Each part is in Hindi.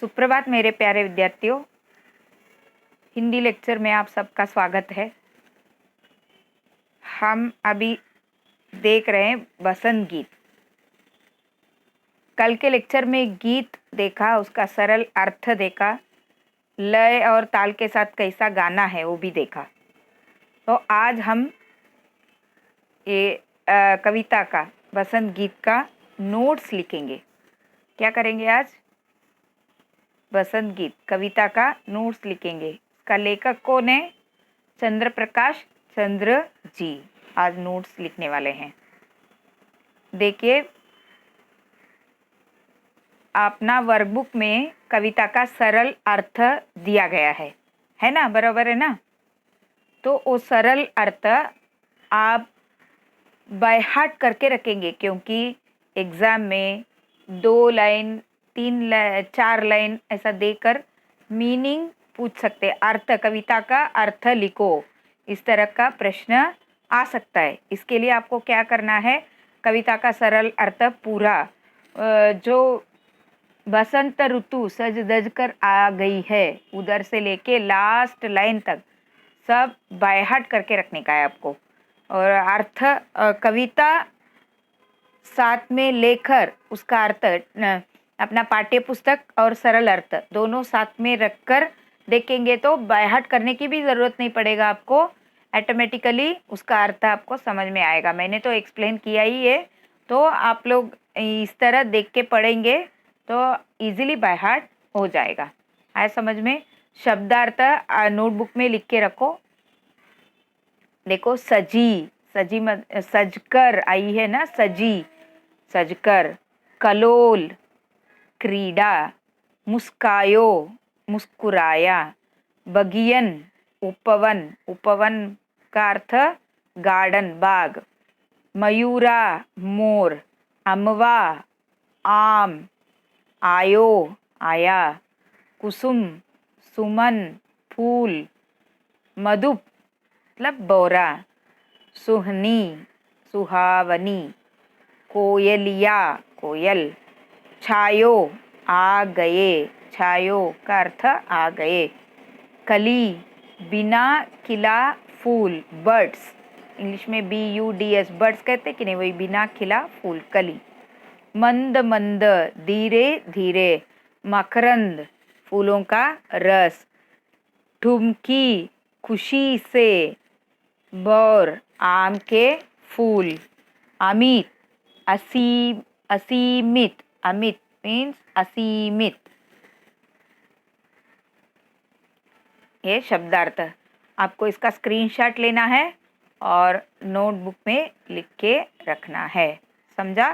सुप्रभात मेरे प्यारे विद्यार्थियों, हिंदी लेक्चर में आप सबका स्वागत है। हम अभी देख रहे हैं बसंत गीत। कल के लेक्चर में गीत देखा, उसका सरल अर्थ देखा, लय और ताल के साथ कैसा गाना है वो भी देखा। तो आज हम ये कविता का, बसंत गीत का नोट्स लिखेंगे। क्या करेंगे आज? बसंत गीत कविता का नोट्स लिखेंगे। इसका लेखक कौन है? चंद्र प्रकाश चंद्र जी। आज नोट्स लिखने वाले हैं। देखिए, अपना वर्कबुक में कविता का सरल अर्थ दिया गया है ना? बराबर है ना? तो वो सरल अर्थ आप बाय हार्ट करके रखेंगे, क्योंकि एग्ज़ाम में 2 लाइन 3 लाइन 4 लाइन ऐसा देकर मीनिंग पूछ सकते। अर्थ, कविता का अर्थ लिखो, इस तरह का प्रश्न आ सकता है। इसके लिए आपको क्या करना है? कविता का सरल अर्थ पूरा, जो बसंत ऋतु सज धज कर आ गई है, उधर से लेके लास्ट लाइन तक सब बाय हार्ट करके रखने का है आपको। और अर्थ, कविता साथ में लेकर उसका अर्थ, अपना पाठ्य पुस्तक और सरल अर्थ दोनों साथ में रखकर देखेंगे तो बाय हार्ट करने की भी ज़रूरत नहीं पड़ेगा आपको। ऑटोमेटिकली उसका अर्थ आपको समझ में आएगा। मैंने तो एक्सप्लेन किया ही है, तो आप लोग इस तरह देख के पढ़ेंगे तो इजीली बाय हार्ट हो जाएगा। आया समझ में? शब्दार्थ नोटबुक में लिख के रखो। देखो, सजी, सजी मत, सजकर आई है ना, सजी, सजकर। कलोल, क्रीडा। मुस्कायो, मुस्कुराया। बगियन, उपवन, उपवन का अर्थ गार्डन, बाग। मयूरा, मोर। अमवा, आम। आयो, आया। कुसुम, सुमन, फूल। मधुप मतलब बोरा। सुहनी, सुहावनी। कोयलिया, कोयल। छायो, आ गए, छायो का अर्थ आ गए। कली, बिना खिला फूल, बर्ड्स, इंग्लिश में BUDS, बर्ड्स कहते कि नहीं, वही बिना खिला फूल, कली। मंद मंद, धीरे धीरे। मकरंद, फूलों का रस। ठुमकी, खुशी से। बौर, आम के फूल। अमित, असीमित, अमित मीन्स असीमित। ये शब्दार्थ। आपको इसका स्क्रीनशॉट लेना है और नोटबुक में लिख के रखना है। समझा?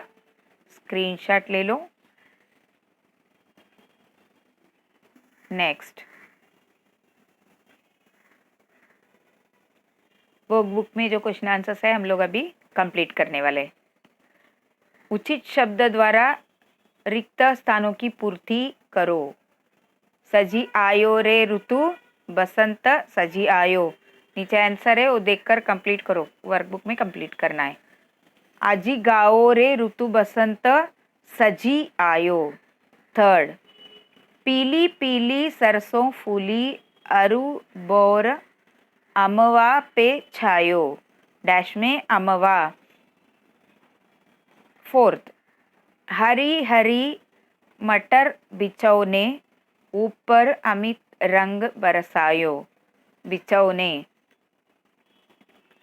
स्क्रीनशॉट ले लो। नेक्स्ट, वर्कबुक में जो क्वेश्चन आंसर्स है हम लोग अभी कंप्लीट करने वाले। उचित शब्द द्वारा रिक्त स्थानों की पूर्ति करो। सजी आयो रे ऋतु बसंत सजी आयो। नीचे आंसर है, वो देखकर कंप्लीट करो, वर्कबुक में कंप्लीट करना है। आजी गाओ रे ऋतु बसंत सजी आयो। थर्ड, पीली पीली सरसों फूली अरु बोर अमवा पे छायो, डैश में अमवा। फोर्थ, हरी हरी मटर बिचौने ऊपर अमित रंग बरसायो, बिचौने।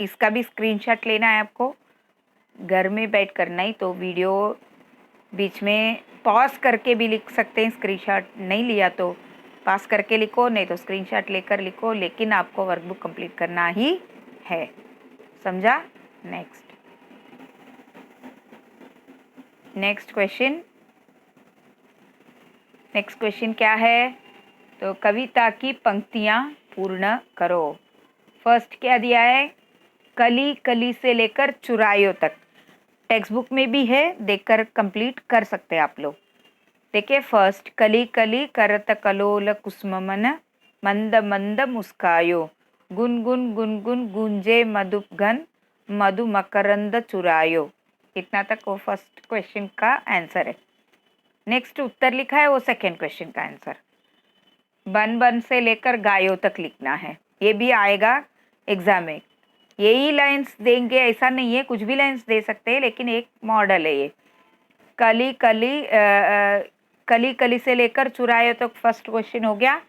इसका भी स्क्रीनशॉट लेना है आपको। घर में बैठ कर नहीं तो वीडियो बीच में पॉज करके भी लिख सकते हैं। स्क्रीनशॉट नहीं लिया तो पास करके लिखो, नहीं तो स्क्रीनशॉट लेकर लिखो, लेकिन आपको वर्कबुक कंप्लीट करना ही है। समझा? Next, next question. Next question क्या है? तो कविता की पंक्तियाँ पूर्ण करो। फर्स्ट क्या दिया है? कली कली से लेकर चुरायो तक। टेक्स्ट बुक में भी है, देखकर कंप्लीट कर सकते हैं आप लोग। देखिए, फर्स्ट, कली कली करत कलोल कुसुमन मंद मंद मुस्कायो, गुन गुन गूंजे मधुपघन मधु मकरंद चुरायो। इतना तक वो फर्स्ट क्वेश्चन का आंसर है। नेक्स्ट उत्तर लिखा है वो सेकेंड क्वेश्चन का आंसर। बन बन से लेकर गायों तक लिखना है, ये भी आएगा एग्जाम में। यही लाइंस देंगे ऐसा नहीं है, कुछ भी लाइंस दे सकते हैं, लेकिन एक मॉडल है ये। कली कली कली कली से लेकर चुरायो तक फर्स्ट क्वेश्चन हो गया।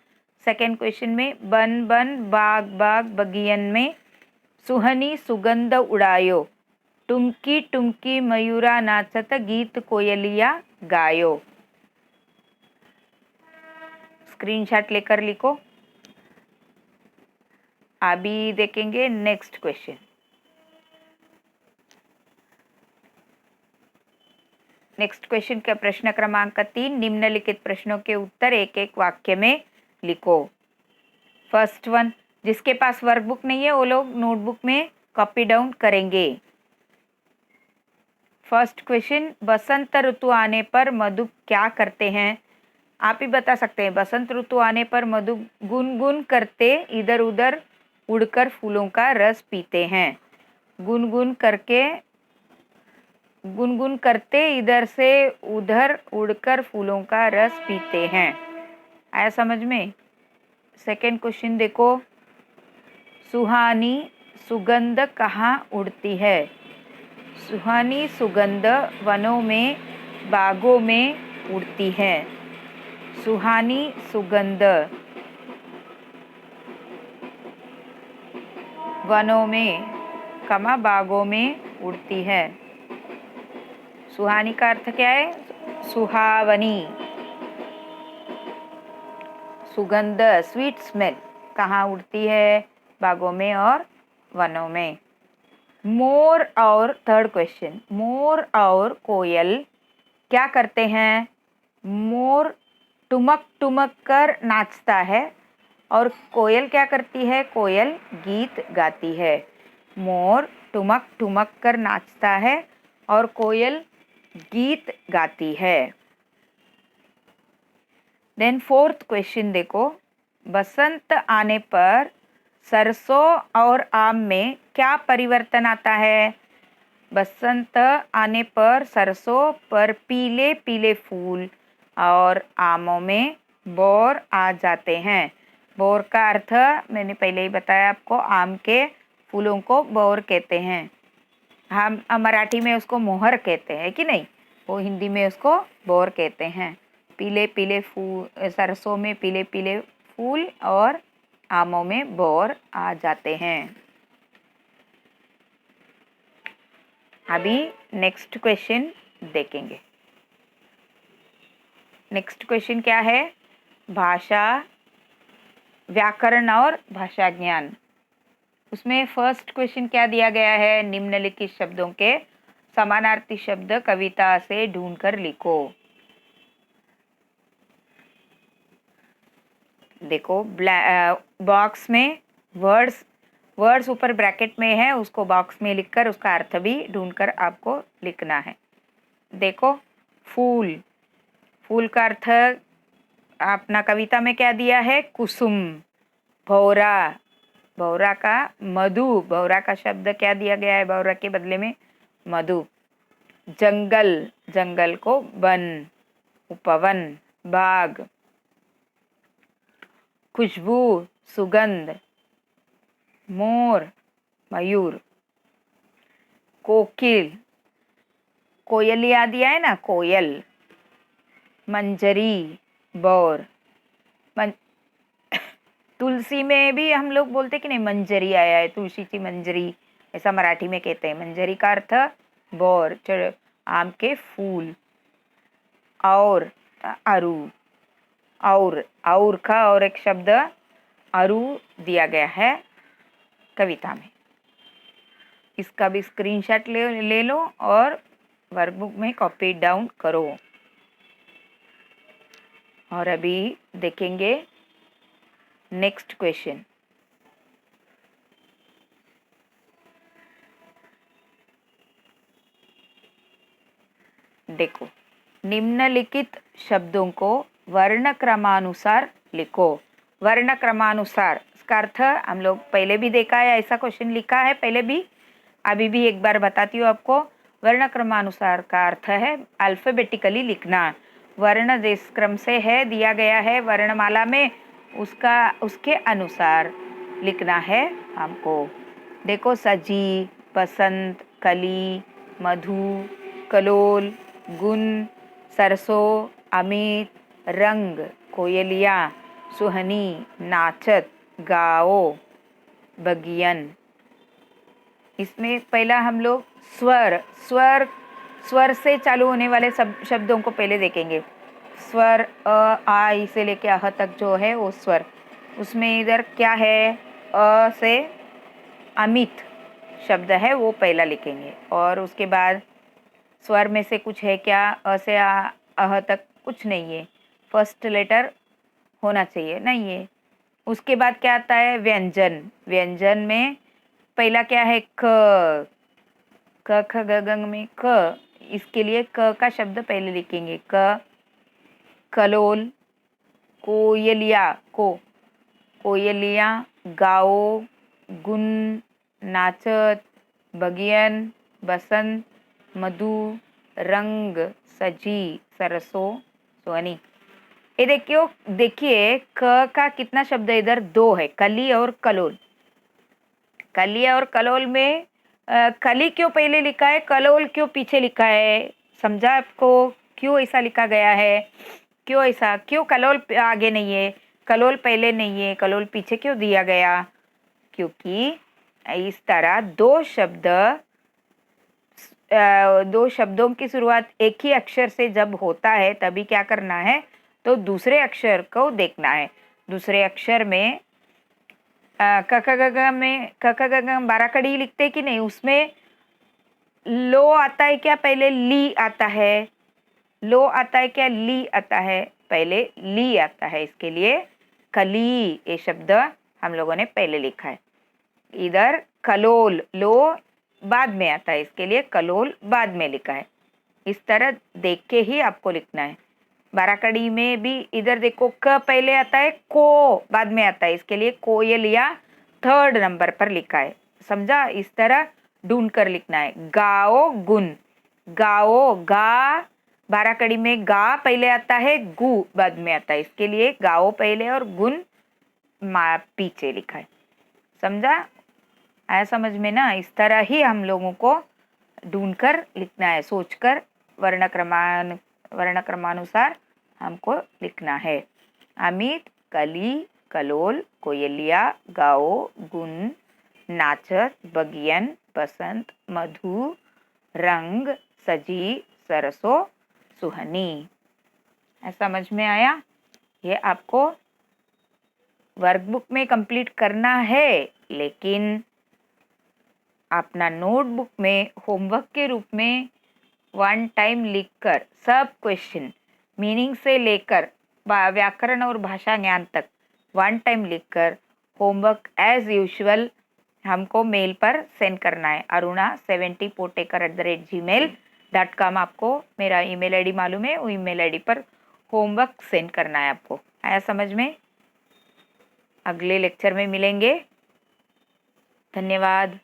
सेकेंड क्वेश्चन में बन बन बाग बाग बगियन में सुहनी सुगंध उड़ायो, टुमकी टुमकी मयूरा नाचत गीत कोयलिया गायो। स्क्रीनशॉट लेकर लिखो। अभी देखेंगे नेक्स्ट क्वेश्चन। नेक्स्ट क्वेश्चन का प्रश्न क्रमांक 3, निम्नलिखित प्रश्नों के उत्तर एक एक वाक्य में लिखो। फर्स्ट वन, जिसके पास वर्कबुक नहीं है वो लोग नोटबुक में कॉपी डाउन करेंगे। फर्स्ट क्वेश्चन, बसंत ऋतु आने पर मधु क्या करते हैं? आप ही बता सकते हैं। बसंत ऋतु आने पर मधु गुनगुन करते इधर उधर उड़कर फूलों का रस पीते हैं। गुनगुन करते इधर से उधर उड़कर फूलों का रस पीते हैं। आया समझ में? सेकेंड क्वेश्चन देखो, सुहानी सुगंध कहाँ उड़ती है? सुहानी सुगंध वनों में बागों में उड़ती है। सुहानी सुगंध वनों में बागों में उड़ती है। सुहानी का अर्थ क्या है? सुहावनी। सुगंध स्वीट स्मेल कहाँ उड़ती है? बागों में और वनों में। मोर और थर्ड क्वेश्चन, मोर और कोयल क्या करते हैं? मोर टुमक टुमक कर नाचता है और कोयल क्या करती है? कोयल गीत गाती है। मोर टुमक टुमक कर नाचता है और कोयल गीत गाती है। देन फोर्थ क्वेश्चन देखो, बसंत आने पर सरसों और आम में क्या परिवर्तन आता है? बसंत आने पर सरसों पर पीले पीले फूल और आमों में बोर आ जाते हैं। बोर का अर्थ मैंने पहले ही बताया आपको, आम के फूलों को बोर कहते हैं। हम मराठी में उसको मोहर कहते हैं कि नहीं, वो हिंदी में उसको बोर कहते हैं। पीले पीले फूल, सरसों में पीले पीले फूल और आमों में बोर आ जाते हैं। अभी नेक्स्ट क्वेश्चन देखेंगे। नेक्स्ट क्वेश्चन क्या है? भाषा व्याकरण और भाषा ज्ञान। उसमें फर्स्ट क्वेश्चन क्या दिया गया है? निम्नलिखित शब्दों के समानार्थी शब्द कविता से ढूंढकर लिखो। देखो बॉक्स में वर्ड्स ऊपर ब्रैकेट में है, उसको बॉक्स में लिखकर उसका अर्थ भी ढूंढकर आपको लिखना है। देखो फूल, फूल का अर्थ अपना कविता में क्या दिया है? कुसुम। भौरा, भौरा का मधु, भौरा का शब्द क्या दिया गया है? भौरा के बदले में मधु। जंगल, जंगल को वन, उपवन। बाग, खुशबू, सुगंध। मोर, मयूर। कोकिल, कोयल याद दिया है ना, कोयल। मंजरी, बोर। तुलसी में भी हम लोग बोलते कि नहीं, मंजरी आया है, तुलसीची मंजरी, ऐसा मराठी में कहते हैं। मंजरी का अर्थ बोर, आम के फूल। और अरु, और का और एक शब्द अरु दिया गया है कविता में। इसका भी स्क्रीनशॉट ले लो और वर्कबुक में कॉपी डाउन करो। और अभी देखेंगे नेक्स्ट क्वेश्चन। देखो, निम्नलिखित शब्दों को वर्ण क्रमानुसार लिखो। वर्ण क्रमानुसार इसका अर्थ हम लोग पहले भी देखा है, ऐसा क्वेश्चन लिखा है पहले भी, अभी भी एक बार बताती हूँ आपको। वर्ण क्रमानुसार का अर्थ है अल्फाबेटिकली लिखना। वर्ण जिस क्रम से है दिया गया है वर्णमाला में उसके अनुसार लिखना है हमको। देखो, सजी, बसंत, कली, मधु, कलोल, गुन, सरसों, अमित, रंग, कोयलिया, सुहनी, नाचत, गाओ, बगियन। इसमें पहला हम लोग स्वर स्वर स्वर से चालू होने वाले सब शब्दों को पहले देखेंगे। स्वर आ से लेके अह तक जो है वो स्वर, उसमें इधर क्या है, अ से अमित शब्द है वो पहला लिखेंगे, और उसके बाद स्वर में से कुछ है क्या, अ से अह तक कुछ नहीं है, फर्स्ट लेटर होना चाहिए, नहीं है। उसके बाद क्या आता है, व्यंजन। व्यंजन में पहला क्या है, क, क ख ग ग में क, इसके लिए क का शब्द पहले लिखेंगे। क, कलोल, कोयलिया, कोयलिया, गाओ, गुन, नाचत, बगियन, बसंत, मधु, रंग, सजी, सरसों, सोनी। ये देखिए क का कितना शब्द है, इधर दो है, कली और कलोल। कली और कलोल में कली क्यों पहले लिखा है, कलोल क्यों पीछे लिखा है, समझा आपको क्यों ऐसा लिखा गया है, क्यों ऐसा, क्यों कलोल आगे नहीं है, कलोल पहले नहीं है, कलोल पीछे क्यों दिया गया? क्योंकि इस तरह दो शब्दों की शुरुआत एक ही अक्षर से जब होता है तभी क्या करना है, तो दूसरे अक्षर को देखना है। दूसरे अक्षर में क ख ग घ में क ख ग घ 12 कड़ी लिखते कि नहीं, उसमें लो आता है क्या, पहले ली आता है, लो आता है क्या, ली आता है, पहले ली आता है, इसके लिए कली ये शब्द हम लोगों ने पहले लिखा है। इधर कलोल, लो बाद में आता है, इसके लिए कलोल बाद में लिखा है। इस तरह देख के ही आपको लिखना है। 12 कड़ी में भी इधर देखो, क पहले आता है, को बाद में आता है, इसके लिए कोयलिया थर्ड नंबर पर लिखा है, समझा? इस तरह ढूंढ कर लिखना है। गाओ, गुन, गाओ, गा 12 कड़ी में गा पहले आता है, गु बाद में आता है, इसके लिए गाओ पहले और गुन पीछे लिखा है, समझा? आया समझ में ना? इस तरह ही हम लोगों को ढूंढकर लिखना है, सोचकर वर्ण क्रमानुसार हमको लिखना है। अमित, कली, कलोल, कोयलिया, गाओ, गुन, नाचत, बगियन, बसंत, मधु, रंग, सजी, सरसों, सुहनी। समझ में आया? ये आपको वर्कबुक में कंप्लीट करना है, लेकिन अपना नोटबुक में होमवर्क के रूप में 1 टाइम लिखकर सब क्वेश्चन मीनिंग से लेकर व्याकरण और भाषा ज्ञान तक 1 टाइम लिखकर होमवर्क एज यूजुअल हमको मेल पर सेंड करना है। aruna70potekar@gmail.com आपको मेरा ईमेल आईडी मालूम है, वो ईमेल आईडी पर होमवर्क सेंड करना है आपको। आया समझ में? अगले लेक्चर में मिलेंगे। धन्यवाद।